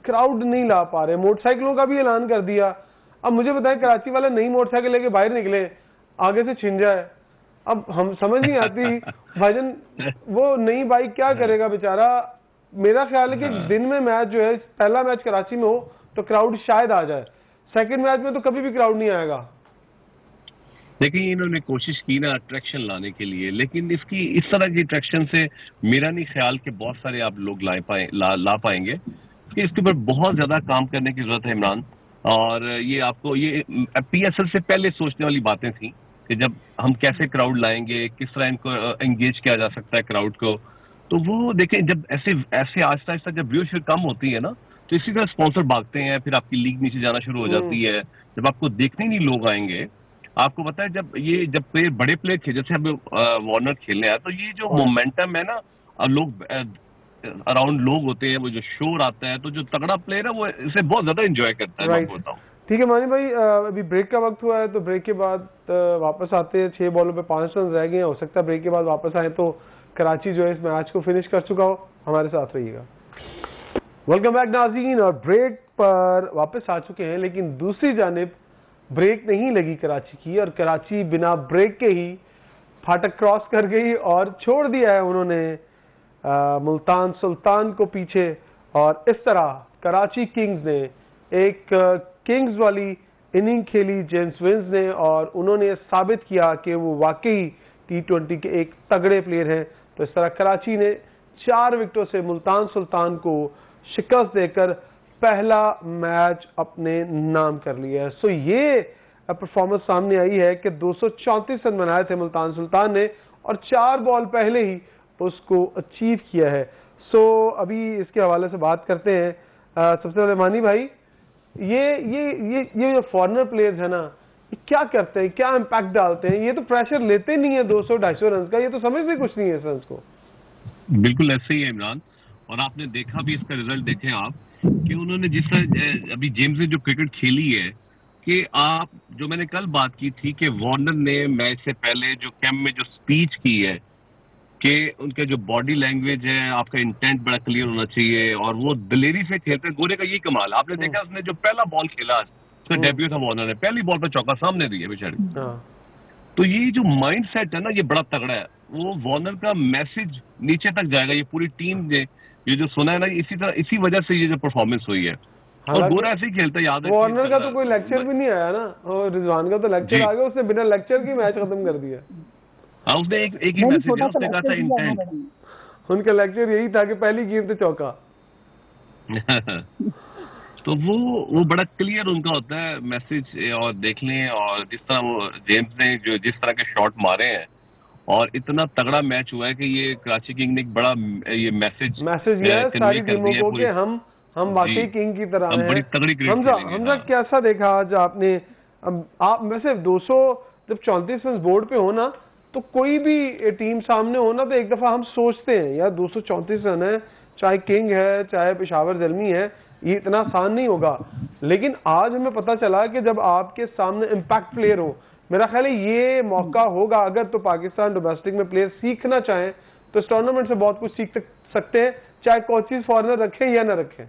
क्राउड नहीं ला पा रहे। मोटरसाइकिलों का भी ऐलान कर दिया। अब मुझे बताएं, कराची वाले नई मोटरसाइकिल लेके बाहर निकले, आगे से छिन जाए, अब हम समझ नहीं आती भाईजान वो नई बाइक क्या करेगा बेचारा। मेरा ख्याल है कि दिन में मैच जो है, पहला मैच कराची में हो तो क्राउड शायद आ जाए, सेकंड मैच में तो कभी भी क्राउड नहीं आएगा। देखिए इन्होंने कोशिश की ना अट्रैक्शन लाने के लिए, लेकिन इसकी इस तरह की अट्रैक्शन से मेरा नहीं ख्याल कि बहुत सारे आप लोग ला पाएंगे। इसके ऊपर बहुत ज्यादा काम करने की जरूरत है इमरान। और ये आपको ये पीएसएल से पहले सोचने वाली बातें थी कि जब हम कैसे क्राउड लाएंगे, किस तरह इनको एंगेज किया जा सकता है क्राउड को। तो वो देखें, जब ऐसे ऐसे आहिस्ता आहिस्ता जब व्यूअरशिप कम होती है ना, तो इसी तरह स्पॉन्सर भागते हैं, फिर आपकी लीग नीचे जाना शुरू हो जाती है। जब आपको देखने नहीं लोग आएंगे, आपको पता है जब प्लेयर बड़े प्लेयर थे, जैसे अब वार्नर खेलने आया, तो ये जो मोमेंटम है ना, लोग अराउंड लोग होते हैं, वो जो शोर आता है, तो जो तगड़ा प्लेयर है वो इसे बहुत ज्यादा एंजॉय करता है। मैं बताऊं, ठीक है मानी भाई, अभी ब्रेक का वक्त हुआ है, तो ब्रेक के बाद वापस आते हैं। 6 बॉलों पे 5 रन रह गए, हो सकता है ब्रेक के बाद वापस आए तो कराची जो है इस मैच को फिनिश कर चुका हो। हमारे साथ रहिएगा। वेलकम बैक नाज़रीन, और ब्रेक पर वापस आ चुके हैं, लेकिन दूसरी जानिब ब्रेक नहीं लगी कराची की, और कराची बिना ब्रेक के ही फाटक क्रॉस कर गई और छोड़ दिया है उन्होंने मुल्तान सुल्तान को पीछे। और इस तरह कराची किंग्स ने एक किंग्स वाली इनिंग खेली जेम्स विंस ने, और उन्होंने साबित किया कि वो वाकई T20 के एक तगड़े प्लेयर हैं। तो इस तरह कराची ने 4 विकेटों से मुल्तान सुल्तान को शिकस्त देकर पहला मैच अपने नाम कर लिया है। सो ये परफॉर्मेंस सामने आई है कि 234 रन बनाए थे मुल्तान सुल्तान ने, और 4 बॉल पहले ही उसको अचीव किया है। सो अभी इसके हवाले से बात करते हैं। सबसे पहले मानी भाई, ये जो फॉरेनर प्लेयर्स है ना, ये क्या करते हैं, क्या इम्पैक्ट डालते हैं? ये तो प्रेशर लेते नहीं है 200-250 रन का, ये तो समझते कुछ नहीं है इस रन को। बिल्कुल ऐसे ही है इमरान, और आपने देखा भी, इसका रिजल्ट देखें आप कि उन्होंने जिस तरह अभी जेम्स ने जो क्रिकेट खेली है, कि आप जो मैंने कल बात की थी कि वार्नर ने मैच से पहले जो कैंप में जो स्पीच की है, कि उनके जो बॉडी लैंग्वेज है, आपका इंटेंट बड़ा क्लियर होना चाहिए, और वो दिलेरी से खेलते हैं। गोरे का ये कमाल, आपने देखा उसने जो पहला बॉल खेला, उसका डेब्यू था वार्नर ने, पहली बॉल पर चौका सामने दिया बेचारे। तो ये जो माइंड सेट है ना, ये बड़ा तगड़ा है। वो वार्नर का मैसेज नीचे तक जाएगा, ये पूरी टीम ने ये जो सुना है ना, इसी वजह से ये जो परफॉर्मेंस हुई है। और गोरा ऐसे ही खेलता है, याद है वार्नर का तो कोई लेक्चर भी नहीं आया ना, और रिजवान का तो लेक्चर आ गया, उसने बिना लेक्चर की मैच खत्म कर दिया। हाँ, उसने एक ही मैसेज दिया, उसने कहा था इंटेंट। उनका लेक्चर यही था कि पहली गेंद पे चौका। तो वो बड़ा क्लियर उनका होता है मैसेज। और देख लें, और जिस तरह वो जेम्स ने जो जिस तरह के शॉट मारे हैं, और इतना तगड़ा मैच हुआ है कि ये कराची किंग ने एक बड़ा ये मैसेज दिया है सारी टीमों को कि हम वाकई किंग की तरह हैं। बड़ी तगड़ी क्रिकेट हमजा कैसा देखा आज आपने? आप वैसे 200 जब 34 रन बोर्ड पे हो ना, तो कोई भी टीम सामने हो ना, तो एक दफा हम सोचते हैं यार 234 रन है, चाहे किंग है चाहे पेशावर जलमी है, ये इतना आसान नहीं होगा। लेकिन आज हमें पता चला कि जब आपके सामने इम्पैक्ट प्लेयर हो, मेरा ख्याल है ये मौका होगा अगर तो पाकिस्तान डोमेस्टिक में प्लेयर सीखना चाहें तो इस टूर्नामेंट से बहुत कुछ सीख सकते हैं, चाहे कोचेस फॉरनर रखें या ना रखें।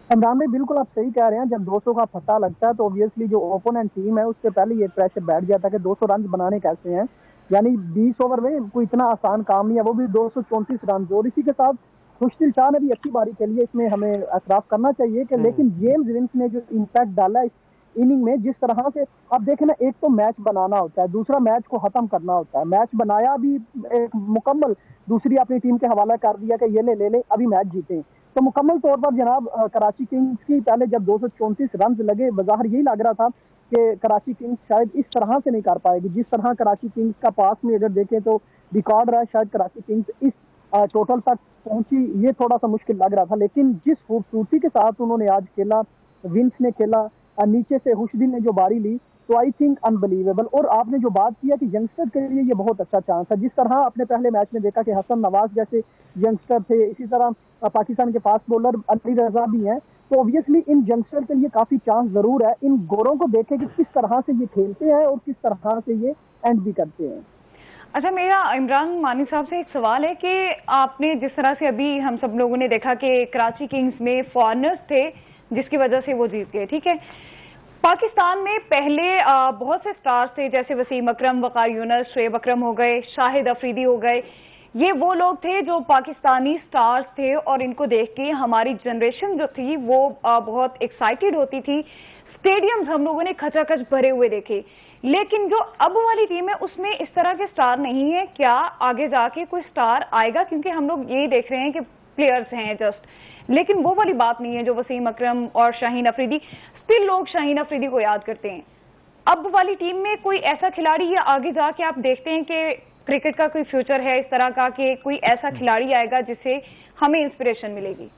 इमरान भाई बिल्कुल आप सही कह रहे हैं। जब 200 का फटा लगता है तो ऑब्वियसली जो ओपोनेंट टीम है उससे पहले ये प्रेशर बैठ जाता है कि 200 रन बनाने कैसे हैं। यानी 20 ओवर में कोई इतना आसान काम नहीं है, वो भी 234 रन। और इसी के साथ खुशदिल शाह ने भी अच्छी बारी के लिए, इसमें हमें एतराफ करना चाहिए कि लेकिन जेम्स विंस ने जो इम्पैक्ट डाला इस इनिंग में, जिस तरह से आप देखें ना, एक तो मैच बनाना होता है, दूसरा मैच को खत्म करना होता है। मैच बनाया भी एक मुकम्मल, दूसरी अपनी टीम के हवाला कर दिया कि ये ले अभी मैच जीते। तो मुकम्मल तौर पर जनाब कराची किंग्स की पहले जब 234 रन लगे, बज़ाहिर यही लग रहा था कि कराची किंग्स शायद इस तरह से नहीं कर पाएगी जिस तरह कराची किंग्स का पास में अगर देखें तो रिकॉर्ड रहा, शायद कराची किंग्स इस टोटल तक पहुंची, ये थोड़ा सा मुश्किल लग रहा था। लेकिन जिस खूबसूरती के साथ उन्होंने आज खेला, विंस ने खेला, नीचे से खुशदिल ने जो बारी ली, तो आई थिंक अनबिलीवेबल। और आपने जो बात किया कि यंगस्टर के लिए ये बहुत अच्छा चांस है, जिस तरह आपने पहले मैच में देखा कि हसन नवाज जैसे यंगस्टर थे, इसी तरह पाकिस्तान के फास्ट बॉलर अली रजा भी हैं, तो ऑब्वियसली इन यंगस्टर के लिए काफी चांस जरूर है। इन गोरों को देखें कि किस तरह से ये खेलते हैं और किस तरह से ये एंड भी करते हैं। अच्छा, मेरा इमरान मानी साहब से एक सवाल है कि आपने जिस तरह से अभी हम सब लोगों ने देखा कि कराची किंग्स में फॉरेनर्स थे जिसकी वजह से वो जीत गए, ठीक है। पाकिस्तान में पहले बहुत से स्टार्स थे, जैसे वसीम अकरम, वकार यूनुस, शोएब अकरम हो गए, शाहिद अफरीदी हो गए। ये वो लोग थे जो पाकिस्तानी स्टार्स थे और इनको देख के हमारी जनरेशन जो थी वो बहुत एक्साइटेड होती थी। स्टेडियम्स हम लोगों ने खचाखच भरे हुए देखे। लेकिन जो अब वाली टीम है उसमें इस तरह के स्टार नहीं है। क्या आगे जाके कोई स्टार आएगा? क्योंकि हम लोग ये देख रहे हैं कि प्लेयर्स हैं जस्ट, लेकिन वो वाली बात नहीं है जो वसीम अकरम और शाहीन अफरीदी। स्टिल लोग शाहीन अफरीदी को याद करते हैं। अब वाली टीम में कोई ऐसा खिलाड़ी या आगे जाके आप देखते हैं कि क्रिकेट का कोई फ्यूचर है इस तरह का कि कोई ऐसा खिलाड़ी आएगा जिससे हमें इंस्पिरेशन मिलेगी?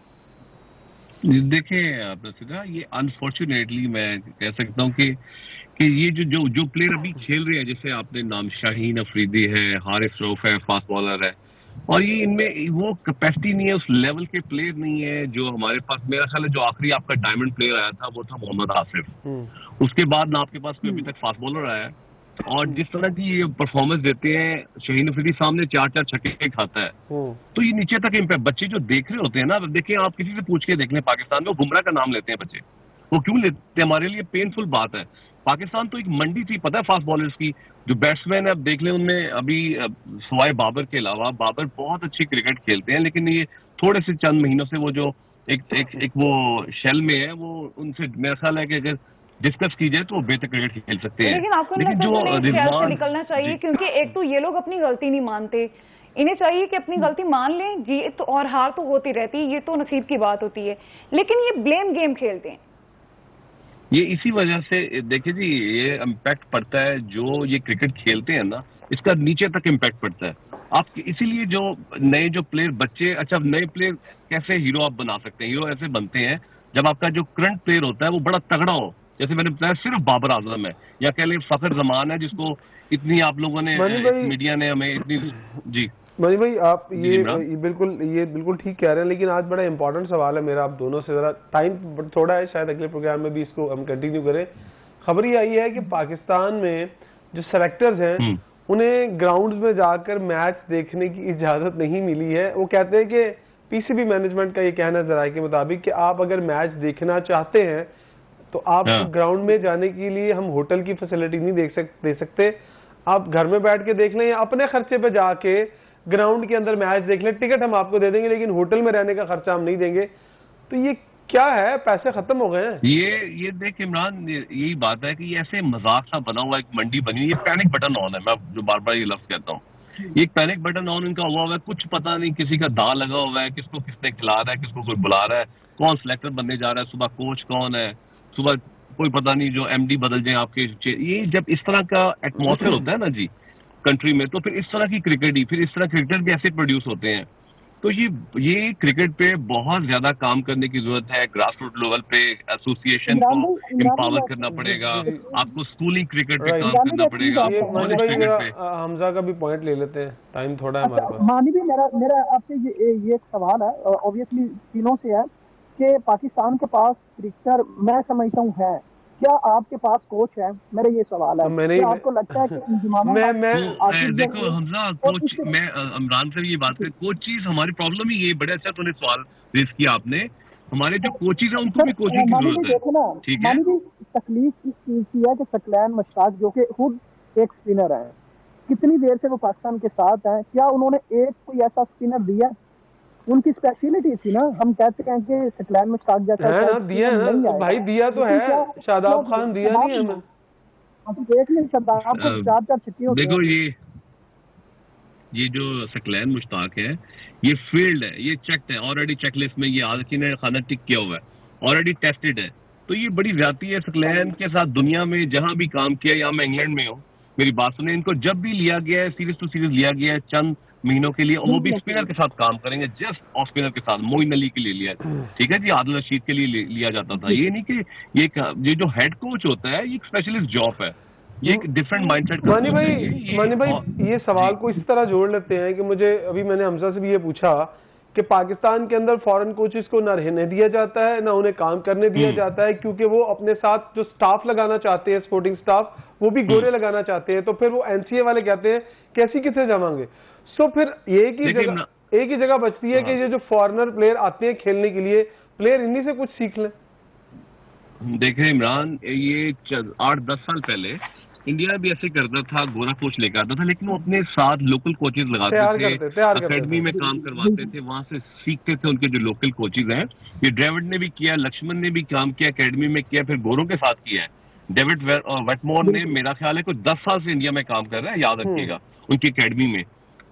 देखिए प्रसिद्धा, ये अनफॉर्चुनेटली मैं कह सकता हूँ कि ये जो प्लेयर अभी खेल रहे हैं, जैसे आपने नाम शाहीन अफरीदी है, हारिस रऊफ है, फास्ट बॉलर है, और ये इनमें वो कैपेसिटी नहीं है, उस लेवल के प्लेयर नहीं है जो हमारे पास। मेरा ख्याल है जो आखिरी आपका डायमंड प्लेयर आया था वो था मोहम्मद आसिफ। उसके बाद ना आपके पास कोई अभी तक फास्ट बॉलर आया है। और जिस तरह की ये परफॉर्मेंस देते हैं, शाहीन अफरीदी सामने 4-4 छक्के खाता है, तो ये नीचे तक इम्पैक्ट। बच्चे जो देख रहे होते हैं ना, देखिए आप किसी से पूछ के देख लें, पाकिस्तान में वो बुमराह का नाम लेते हैं बच्चे। वो क्यों लेते हैं? हमारे लिए पेनफुल बात है। पाकिस्तान तो एक मंडी थी, पता है, फास्ट बॉलर्स की। जो बैट्समैन है आप देख लें, उनमें अभी सवाए बाबर के अलावा, बाबर बहुत अच्छी क्रिकेट खेलते हैं, लेकिन ये थोड़े से चंद महीनों से वो जो एक वो शेल में है, वो उनसे मेरा ख्याल है कि अगर डिस्कस की जाए तो वो बेहतर क्रिकेट खेल सकते हैं। लेकिन आपको नहीं लगता है रिजवान निकलना चाहिए? क्योंकि एक तो ये लोग अपनी गलती नहीं मानते, इन्हें चाहिए कि अपनी गलती मान लें। जीत तो और हार तो होती रहती है, ये तो नसीब की बात होती है, लेकिन ये ब्लेम गेम खेलते हैं। ये इसी वजह से देखिए जी, ये इम्पैक्ट पड़ता है जो ये क्रिकेट खेलते हैं ना, इसका नीचे तक इम्पैक्ट पड़ता है। आप इसीलिए जो नए जो प्लेयर बच्चे, अच्छा नए प्लेयर कैसे हीरो आप बना सकते हैं? हीरो ऐसे बनते हैं जब आपका जो करंट प्लेयर होता है वो बड़ा तगड़ा हो। जैसे मैंने बताया, सिर्फ बाबर आजम है या कह लें फखर जमान है, जिसको इतनी आप लोगों ने, मीडिया ने हमें इतनी। जी मनी भाई, आप ये बिल्कुल ठीक कह रहे हैं, लेकिन आज बड़ा इंपॉर्टेंट सवाल है मेरा आप दोनों से। जरा टाइम थोड़ा है, शायद अगले प्रोग्राम में भी इसको हम कंटिन्यू करें। खबर ये आई है कि पाकिस्तान में जो सेलेक्टर्स हैं उन्हें ग्राउंड्स में जाकर मैच देखने की इजाजत नहीं मिली है। वो कहते हैं कि पीसीबी मैनेजमेंट का ये कहना जरा के मुताबिक कि आप अगर मैच देखना चाहते हैं तो आप ग्राउंड में जाने के लिए हम होटल की फैसिलिटी नहीं दे सकते। आप घर में बैठ के देख लें या अपने खर्चे पे जाके ग्राउंड के अंदर मैच देख लें, टिकट हम आपको दे देंगे, लेकिन होटल में रहने का खर्चा हम नहीं देंगे। तो ये क्या है? पैसे खत्म हो गए हैं। ये देख इमरान, यही बात है कि ये ऐसे मजाक सा बना हुआ एक मंडी बनी हुई। ये पैनिक बटन ऑन है, मैं जो बार बार ये लफ्ज कहता हूँ। ये पैनिक बटन ऑन इनका हुआ है, कुछ पता नहीं, किसी का दांव लगा हुआ है, किसको किसने खिला रहा है, किसको कोई बुला रहा है, कौन सिलेक्टर बनने जा रहा है, सुबह कोच कौन है, सुबह कोई पता नहीं, जो एमडी बदल जाए आपके। ये जब इस तरह का एटमॉस्फेयर होता है ना जी कंट्री में, तो फिर इस तरह की क्रिकेट ही, फिर इस तरह क्रिकेटर भी ऐसे प्रोड्यूस होते हैं। तो ये क्रिकेट पे बहुत ज्यादा काम करने की जरूरत है। ग्रास रूट लेवल पे एसोसिएशन को एम्पावर करना पड़ेगा, आपको स्कूलिंग क्रिकेट पे काम करना पड़ेगा। हमजा का भी पॉइंट ले लेते हैं, टाइम थोड़ा है हमारे पास। मानी भी मेरा आपसे ये एक सवाल है, ऑब्वियसली तीनों से है कि पाकिस्तान के पास क्रिकेटर मैं समझता हूँ है, क्या आपके पास कोच है? मेरा ये सवाल है। क्या आपको लगता है कि देखो हमजा, कोच, मैं इमरान से ये बात करें, कोचिज हमारी प्रॉब्लम ही ये। बड़े अच्छा तूने सवाल रेज किया आपने। हमारे जो कोचिज हैं उनको भी कोचिंग की जरूरत है, ठीक है। तकलीफ इस चीज की है कि सकलैन मुश्ताक जो कि खुद एक स्पिनर है, कितनी देर से वो पाकिस्तान के साथ है, क्या उन्होंने एक कोई ऐसा स्पिनर दिया? उनकी स्पेशलिटी थी ना, हम कहते हैं कि सकलैन मुश्ताक जैसा है ना, दिया है भाई, दिया तो है, शादाब खान दिया नहीं हमें। आप देख लें, शादाब को 4-4 छक्के होते हैं। देखो ये जो सकलैन मुश्ताक है, ये फील्ड है, ये चेक्ड है ऑलरेडी, चेकलिस्ट में ये आलकी ने खाना टिक किया हुआ है, ऑलरेडी टेस्टेड है। तो ये बड़ी ज्यादती है सकलैन के साथ। दुनिया में जहां भी काम किया, या मैं इंग्लैंड में हूँ, मेरी बात सुने, इनको जब भी लिया गया है, सीरीज टू सीरीज लिया गया है चंद महीनों के लिए, वो भी स्पिनर के साथ काम करेंगे, जस्ट ऑफ स्पिनर के साथ। मोइन अली के लिए लिया, ठीक है जी, आदिल रशीद के लिए लिया जाता था। ये नहीं कि ये जो हेड कोच होता है ये एक स्पेशलिस्ट जॉब है, ये एक डिफरेंट माइंडसेट। मानी भाई ये सवाल को इस तरह जोड़ लेते हैं कि मुझे अभी मैंने हमजा से भी ये पूछा कि पाकिस्तान के अंदर फॉरेन कोचेस को ना रहने दिया जाता है, ना उन्हें काम करने दिया जाता है, क्योंकि वो अपने साथ जो स्टाफ लगाना चाहते हैं, स्पोर्टिंग स्टाफ, वो भी गोरे लगाना चाहते हैं। तो फिर वो एनसीए वाले कहते हैं कैसी कितने जावांगे। सो फिर एक ही जगह बचती है कि ये जो फॉरेनर प्लेयर आते हैं खेलने के लिए, प्लेयर इन्हीं से कुछ सीख लें। देखिए इमरान, ये 8-10 साल पहले इंडिया भी ऐसे करता था, गोरा कोच लेकर आता था, लेकिन वो अपने साथ लोकल कोचेज लगाते थे, अकेडमी में काम करवाते थे, वहां से सीखते थे उनके जो लोकल कोचेज हैं। ये डेविड ने भी किया, लक्ष्मण ने भी काम किया, अकेडमी में किया, फिर गोरों के साथ किया है। डेविड वेटमोर ने, मेरा ख्याल है, कोई 10 साल से इंडिया में काम कर रहा है, याद रखिएगा, उनकी अकेडमी में।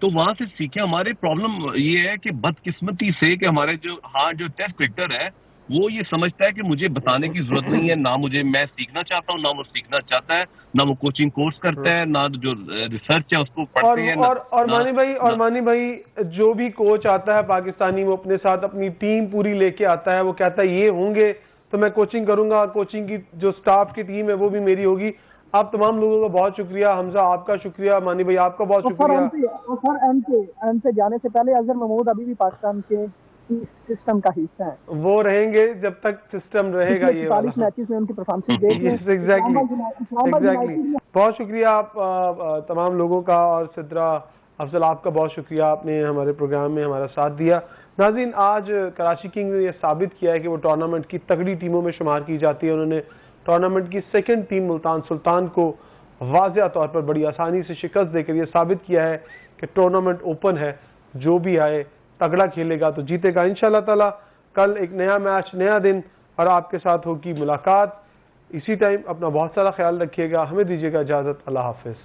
तो वहां से सीखे। हमारे प्रॉब्लम ये है कि बदकिस्मती से कि हमारे जो टेस्ट क्रिकेटर है वो ये समझता है कि मुझे बताने की जरूरत नहीं है, ना मैं सीखना चाहता हूँ, ना वो सीखना चाहता है, ना वो कोचिंग कोर्स करता है, ना जो रिसर्च है उसको पढ़ते हैं। और मानी भाई जो भी कोच आता है पाकिस्तानी, वो अपने साथ अपनी टीम पूरी लेके आता है। वो कहता है ये होंगे तो मैं कोचिंग करूंगा, कोचिंग की जो स्टाफ की टीम है वो भी मेरी होगी। आप तमाम लोगों का बहुत शुक्रिया, हमजा आपका शुक्रिया, मानी भाई आपका बहुत शुक्रिया। सर एम से जाने से पहले अजहर महमूद अभी भी पाकिस्तान के सिस्टम का हिस्सा है, वो रहेंगे जब तक सिस्टम रहेगा। ये 40 मैचेस में उनकी परफॉर्मेंस देख एग्जैक्टली। बहुत शुक्रिया आप तमाम लोगों का, और सिद्रा अफजल आपका बहुत शुक्रिया, आपने हमारे प्रोग्राम में हमारा साथ दिया। नाज़रीन, आज कराची किंग्स ने यह साबित किया है कि वो टूर्नामेंट की तगड़ी टीमों में शुमार की जाती है। उन्होंने टूर्नामेंट की सेकंड टीम मुल्तान सुल्तान को वाज़ेह तौर पर बड़ी आसानी से शिकस्त देकर यह साबित किया है कि टूर्नामेंट ओपन है, जो भी आए तगड़ा खेलेगा तो जीतेगा इंशाअल्लाह ताला। कल एक नया मैच, नया दिन, और आपके साथ होगी मुलाकात इसी टाइम। अपना बहुत सारा ख्याल रखिएगा, हमें दीजिएगा इजाज़त। अल्लाह हाफिज़।